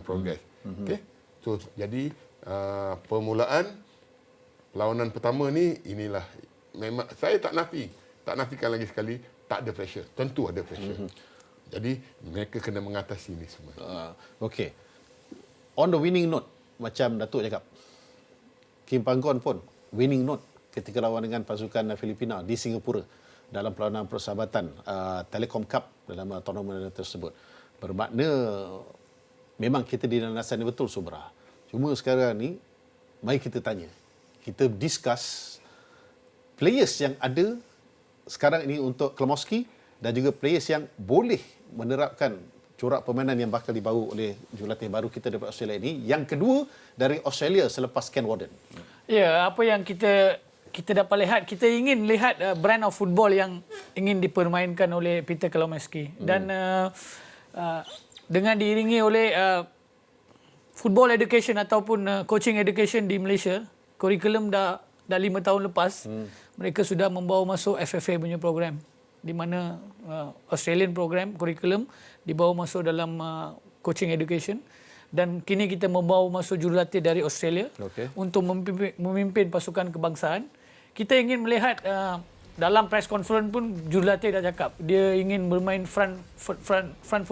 progres. Okey. So jadi permulaan perlawanan pertama ni, inilah memang saya tak nafikan lagi sekali, tak ada pressure. Tentu ada pressure. Jadi mereka kena mengatasi ini semua. Okey. On the winning note, macam Datuk cakap, Kim Panggon pun winning note ketika lawan dengan pasukan Filipina di Singapura dalam perlawanan persahabatan Telecom Cup dalam tournament tersebut. Bermakna memang kita di landasan yang betul, Subra. Cuma sekarang ni, mari kita tanya. Kita discuss players yang ada sekarang ini untuk Klemoski dan juga players yang boleh menerapkan corak permainan yang bakal dibawa oleh jurulatih baru kita daripada Australia ini. Yang kedua, dari Australia selepas Ken Warden. Ya, apa yang kita dapat lihat, kita ingin lihat brand of football yang ingin dipermainkan oleh Peter Klemoski. Dan dengan diiringi oleh football education ataupun coaching education di Malaysia, kurikulum dah 5 tahun lepas, mereka sudah membawa masuk FFA punya program, di mana Australian program kurikulum dibawa masuk dalam coaching education, dan kini kita membawa masuk jurulatih dari Australia untuk memimpin pasukan kebangsaan. Kita ingin melihat dalam press conference pun jurulatih dah cakap dia ingin bermain front foot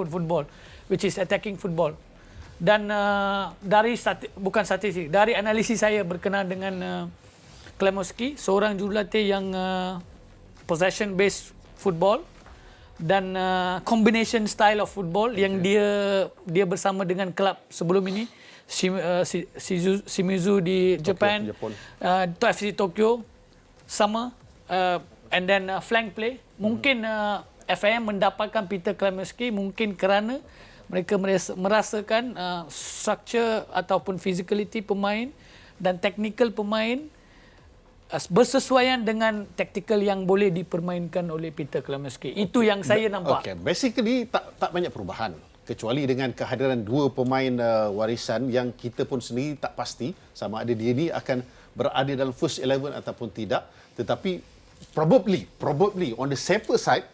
football, which is attacking football. Dan dari dari analisis saya berkenaan dengan Klemoski, seorang jurulatih yang possession based football dan combination style of football yang dia bersama dengan kelab sebelum ini, Shimizu di Japan, FC Tokyo sama, and then flank play. Mungkin FAM mendapatkan Peter Klemoski mungkin kerana mereka merasakan structure ataupun physicality pemain dan technical pemain bersesuaian dengan taktikal yang boleh dipermainkan oleh Peter Klemoski. Itu yang saya nampak. Okay. Basically tak banyak perubahan kecuali dengan kehadiran dua pemain warisan yang kita pun sendiri tak pasti sama ada dia ni akan berada dalam first 11 ataupun tidak. Tetapi probably on the safer side,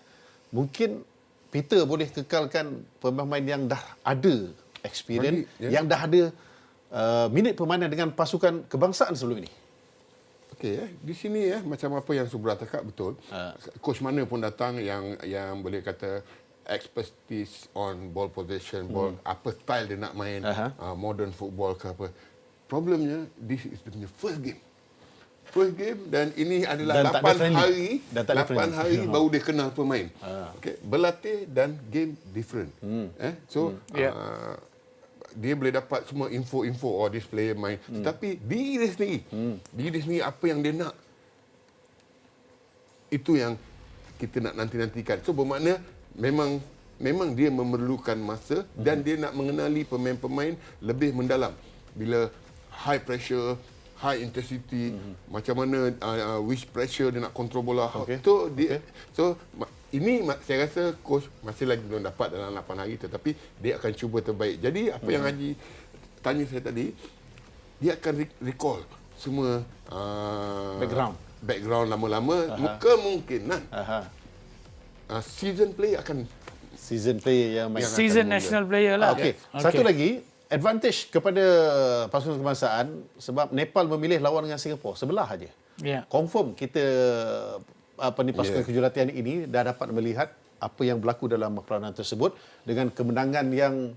mungkin Peter boleh kekalkan pemain yang dah ada experience, yang dah ada minit permainan dengan pasukan kebangsaan sebelum ini. Okey, di sini macam apa yang Subra cakap betul. Coach mana pun datang yang boleh kata expertise on ball possession, ball apa style dia nak main, modern football ke apa. Problemnya this is the first game. First game dan ini adalah 8 hari baru dia kenal pemain. Okey, berlatih dan game different. Dia boleh dapat semua info this player main. Tetapi diri dia sendiri apa yang dia nak, itu yang kita nak nantikan. So bermakna memang dia memerlukan masa dan dia nak mengenali pemain-pemain lebih mendalam. Bila high pressure, high intensity, macam mana which pressure dia nak kontrol bola. So ini saya rasa coach masih lagi belum dapat dalam 8 hari, tetapi dia akan cuba terbaik. Jadi apa yang Haji tanya saya tadi, dia akan recall semua background lama-lama. Kemungkinan season play akan Season player yang main. Season national player lah. Okey. Satu lagi, advantage kepada pasukan kebangsaan sebab Nepal memilih lawan dengan Singapura sebelah aja. Confirm kita pasukan kejuratian ini dah dapat melihat apa yang berlaku dalam perlawanan tersebut dengan kemenangan yang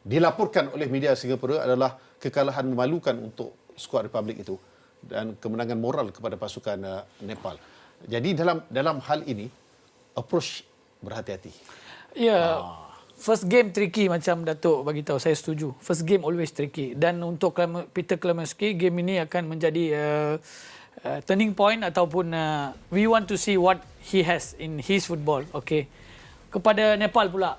dilaporkan oleh media Singapura adalah kekalahan memalukan untuk skuad Republik itu dan kemenangan moral kepada pasukan Nepal. Jadi dalam hal ini approach berhati-hati. First game tricky macam Datuk bagi tahu, saya setuju. First game always tricky dan untuk Peter Klemeski, game ini akan menjadi turning point ataupun we want to see what he has in his football. Okey. Kepada Nepal pula,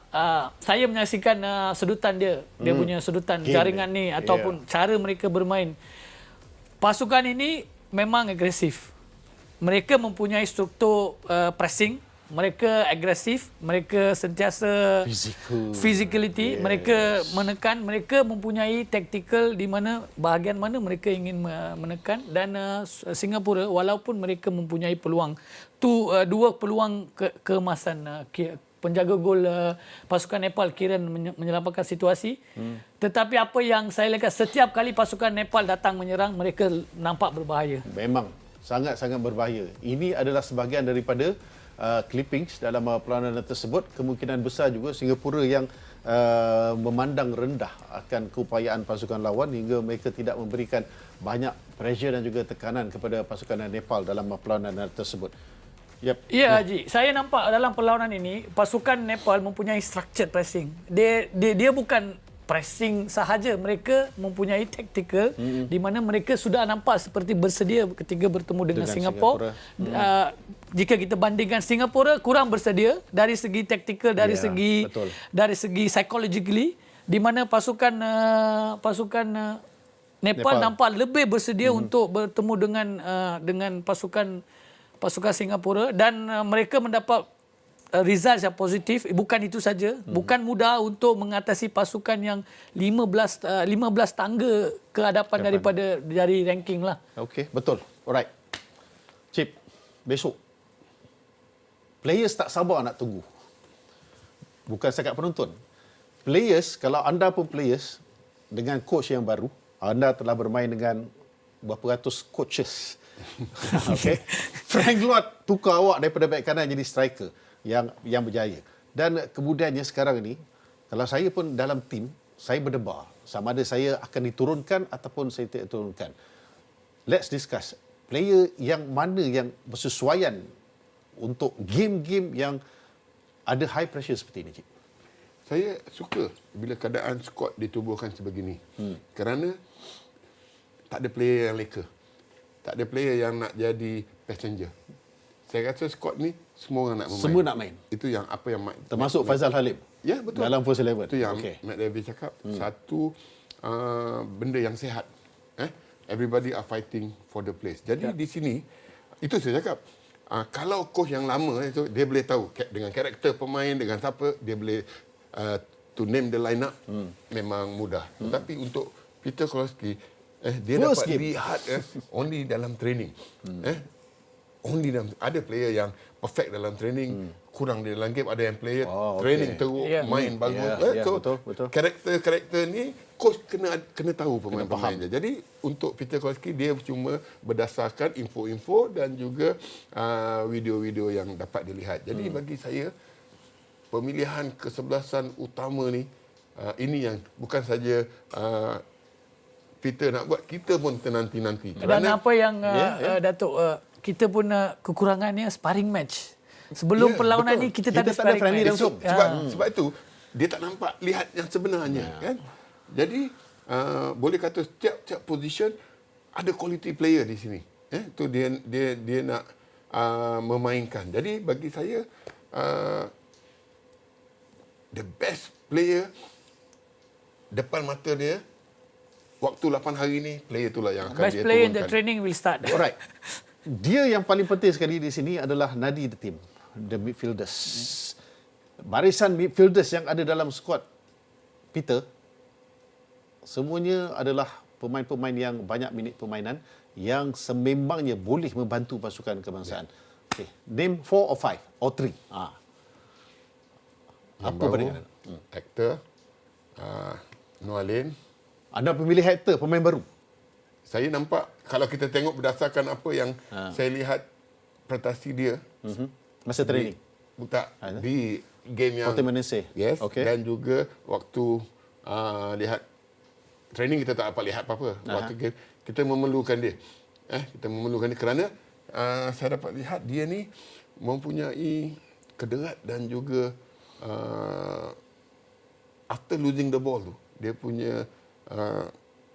saya menyaksikan sedutan dia punya sedutan jaringan ni ataupun cara mereka bermain. Pasukan ini memang agresif. Mereka mempunyai struktur pressing, mereka agresif, mereka sentiasa physicality, mereka menekan, mereka mempunyai tactical di mana bahagian mana mereka ingin menekan dan Singapura walaupun mereka mempunyai peluang dua peluang keemasan penjaga gol pasukan Nepal kira menyelamatkan situasi. Tetapi apa yang saya lihat setiap kali pasukan Nepal datang menyerang mereka nampak berbahaya. Memang sangat-sangat berbahaya. Ini adalah sebahagian daripada clippings dalam perlawanan tersebut. Kemungkinan besar juga Singapura yang memandang rendah akan keupayaan pasukan lawan hingga mereka tidak memberikan banyak pressure dan juga tekanan kepada pasukan Nepal dalam perlawanan tersebut. Ya, Haji. Saya nampak dalam perlawanan ini pasukan Nepal mempunyai structured pressing. Dia bukan pressing sahaja, mereka mempunyai tactical di mana mereka sudah nampak seperti bersedia ketika bertemu dengan Singapura. Jika kita bandingkan Singapura kurang bersedia dari segi tactical, dari segi psychologically, di mana pasukan Nepal nampak lebih bersedia untuk bertemu dengan pasukan Singapura dan mereka mendapat result yang positif. Bukan itu saja, bukan mudah untuk mengatasi pasukan yang 15 tangga ke hadapan dari ranking lah. Okey, betul. Alright. Cip, besok players tak sabar nak tunggu. Bukan setakat penonton. Players, kalau anda pun players dengan coach yang baru, anda telah bermain dengan berapa ratus coaches. Okey. Frank Lloyd tukar awak daripada back kanan jadi striker yang berjaya. Dan kemudiannya sekarang ini, kalau saya pun dalam tim, saya berdebar sama ada saya akan diturunkan ataupun saya tidak turunkan. Let's discuss. Player yang mana yang bersesuaian untuk game-game yang ada high pressure seperti ini, Cik? Saya suka bila keadaan squad ditubuhkan sebegini. Kerana tak ada player yang leka. Tak ada player yang nak jadi passenger. Saya rasa squad ni semua orang nak bermain. Semua nak main. Itu yang apa yang termasuk Faisal Halim. Ya, betul. Dalam first 11. Itu yang Matt Davis cakap. Satu benda yang sihat. Everybody are fighting for the place. Jadi di sini itu saya cakap. Kalau coach yang lama itu dia boleh tahu dengan karakter pemain, dengan siapa dia boleh to name the line up memang mudah. Tetapi untuk Peter Kolowski dia dapat lihat only dalam training. Only dalam, ada player yang perfect dalam training, kurang di dalam game, ada yang player training teruk, main bagus. So betul. Karakter ni coach kena tahu pemain-pemain dia. Jadi untuk Peter Kolowski dia cuma berdasarkan info-info dan juga video-video yang dapat dilihat. Jadi bagi saya pemilihan kesebelasan utama ni ini yang bukan saja Peter nak buat, kita pun tenanti-nanti. Dan apa yang Datuk kita pun kekurangannya sparring match. Sebelum perlawanan ni kita tak ada sparring match. Sebab itu dia tak nampak lihat yang sebenarnya kan. Jadi boleh kata setiap position ada quality player di sini. Itu dia nak memainkan. Jadi bagi saya the best player depan mata dia waktu 8 hari ni, player itulah yang akan best dia player in turunkan. the training will start. Alright. Dia yang paling penting sekali di sini adalah Nadi the team, the midfielders. Barisan midfielders yang ada dalam skuad Peter semuanya adalah pemain-pemain yang banyak minit permainan yang sememangnya boleh membantu pasukan kebangsaan. Okay. Name 4 or 5 or 3. Apa baru, bandingan? Hector, Noalin. Anda pemilih Hector, pemain baru? Saya nampak kalau kita tengok berdasarkan apa yang saya lihat prestasi dia masa training di game yang Portimonense. Yes. Okay. Dan juga waktu lihat training kita tak dapat lihat apa-apa. Waktu game kita memerlukan dia. Kita memerlukan dia kerana saya dapat lihat dia ni mempunyai kederat dan juga after losing the ball tu dia punya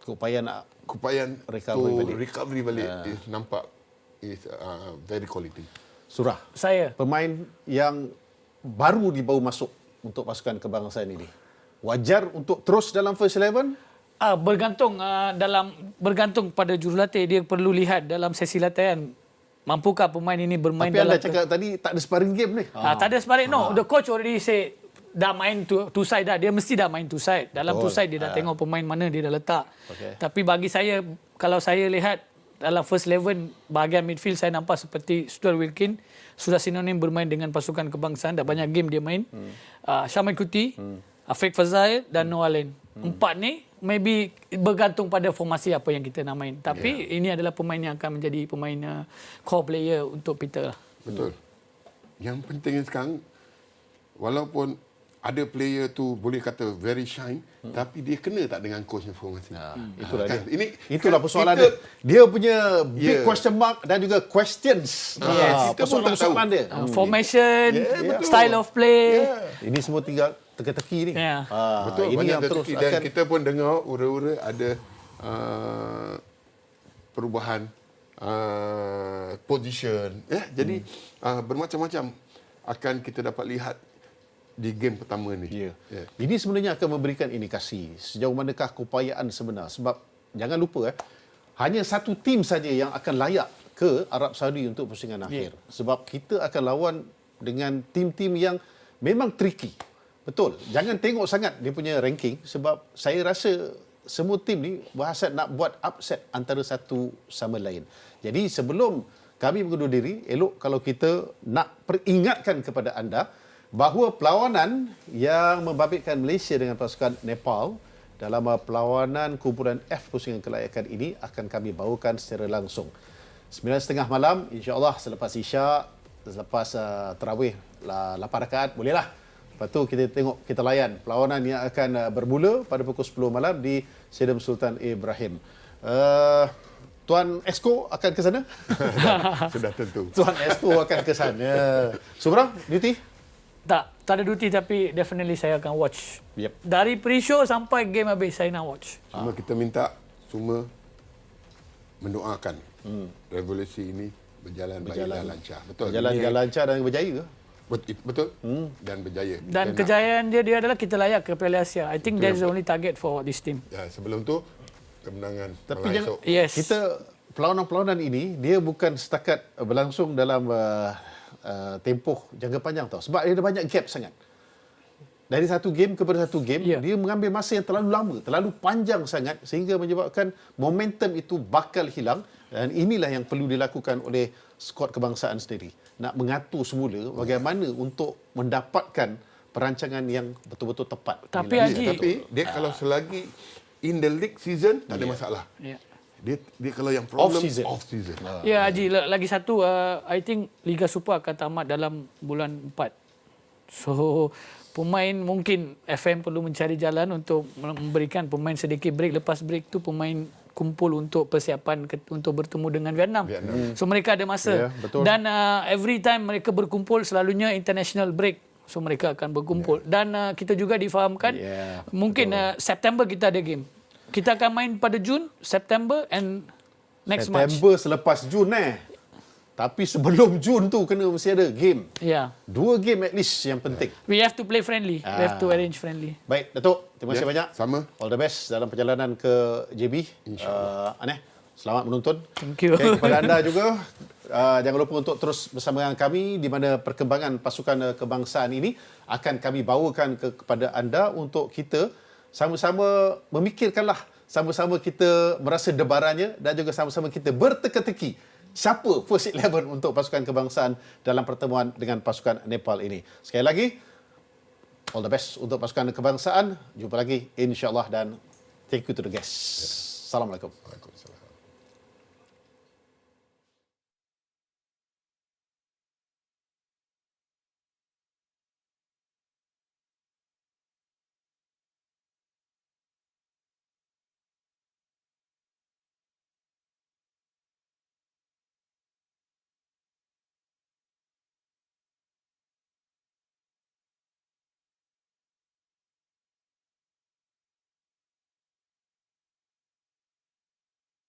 keupayaan recovery balik is nampak is very quality. Surah, saya pemain yang baru dibawa masuk untuk pasukan kebangsaan ini, wajar untuk terus dalam first 11? Bergantung pada jurulatih. Dia perlu lihat dalam sesi latihan, mampukah pemain ini bermain Tapi dalam... anda cakap tadi tak ada sparring game ni. Tak ada sparring, no. The coach already say dah main two side dah. Dia mesti dah main two side. Dalam two side dia dah tengok pemain mana dia dah letak. Tapi bagi saya, kalau saya lihat dalam first 11 bahagian midfield, saya nampak seperti Stuart Wilkin sudah sinonim bermain dengan pasukan kebangsaan. Dah banyak game dia main. Syamil Kuti, Afiq Faisal dan Noalin. Empat ni maybe bergantung pada formasi apa yang kita nak main. Tapi ini adalah pemain yang akan menjadi pemain core player untuk Peter. Betul. Yang pentingnya sekarang, walaupun ada player tu boleh kata very shine, tapi dia kena tak dengan coachnya formasi. Itulah kan? dia. Itulah persoalan dia. Dia punya big question mark dan juga questions. Kita pun tak tahu. Dia. Formation, style of play. Ini semua tinggal teka-teki ni. Betul, ini banyak yang terus teka-teki. Dan akan kita pun dengar ura-ura ada perubahan position. Jadi bermacam-macam akan kita dapat lihat di game pertama ni. Ini sebenarnya akan memberikan indikasi sejauh manakah keupayaan sebenar. Sebab jangan lupa hanya satu tim saja yang akan layak ke Arab Saudi untuk pusingan akhir. Sebab kita akan lawan dengan tim-tim yang memang tricky. Betul. Jangan tengok sangat dia punya ranking sebab saya rasa semua tim ni berhasrat nak buat upset antara satu sama lain. Jadi sebelum kami mengundur diri, elok kalau kita nak peringatkan kepada anda bahawa perlawanan yang membabitkan Malaysia dengan pasukan Nepal dalam perlawanan kumpulan F pusingan kelayakan ini akan kami bawakan secara langsung 9:30 malam, insya-Allah selepas Isyak, selepas tarawih 8 rakaat bolehlah. Lepas tu kita tengok, kita layan perlawanan yang akan bermula pada pukul 10 malam di Stadium Sultan Ibrahim. Tuan Esko akan ke sana? Sudah tentu. Tuan Esko akan ke sana. Subrang, duty? Tak ada duty tapi definitely saya akan watch. Dari pre-show sampai game habis saya nak watch. Cuma kita minta semua mendoakan revolusi ini berjalan baik dan lancar. Betul. Berjalan lancar dan berjaya ke? Betul. Dan berjaya. Dan kejayaan dia adalah kita layak ke Piala Asia. I think that's the only target for this team. Ya, sebelum tu kemenangan. Tapi jangan, kita perlawanan-perlawanan ini dia bukan setakat berlangsung dalam tempoh jangka panjang tau. Sebab dia ada banyak gap sangat. Dari satu game kepada satu game, dia mengambil masa yang terlalu lama, terlalu panjang sangat sehingga menyebabkan momentum itu bakal hilang. Dan inilah yang perlu dilakukan oleh skuad kebangsaan sendiri. Nak mengatur semula bagaimana untuk mendapatkan perancangan yang betul-betul tepat. Tapi tapi dia kalau selagi in the league season tak ada masalah. Dia kalau yang problem off season. Ya Haji, lagi satu I think Liga Super akan tamat dalam bulan 4. So pemain mungkin FM perlu mencari jalan untuk memberikan pemain sedikit break. Lepas break tu pemain kumpul untuk persiapan untuk bertemu dengan Vietnam. So mereka ada masa. Dan every time mereka berkumpul selalunya international break. So mereka akan berkumpul. Dan kita juga difahamkan mungkin September kita ada game. Kita akan main pada Jun, September and next March. September selepas Jun Tapi sebelum Jun tu kena mesti ada game. 2 game at least yang penting. We have to play friendly. We have to arrange friendly. Baik, Datuk. Terima kasih banyak. Sama. All the best dalam perjalanan ke JB. InsyaAllah. Selamat menonton. Thank you. Kepada anda juga, jangan lupa untuk terus bersama dengan kami di mana perkembangan pasukan kebangsaan ini akan kami bawakan kepada anda untuk kita sama-sama memikirkanlah, sama-sama kita merasa debarannya dan juga sama-sama kita berteka-teki siapa first 11 untuk pasukan kebangsaan dalam pertemuan dengan pasukan Nepal ini. Sekali lagi, All the best untuk pasukan kebangsaan. Jumpa lagi insya-Allah dan thank you to the guests. Assalamualaikum.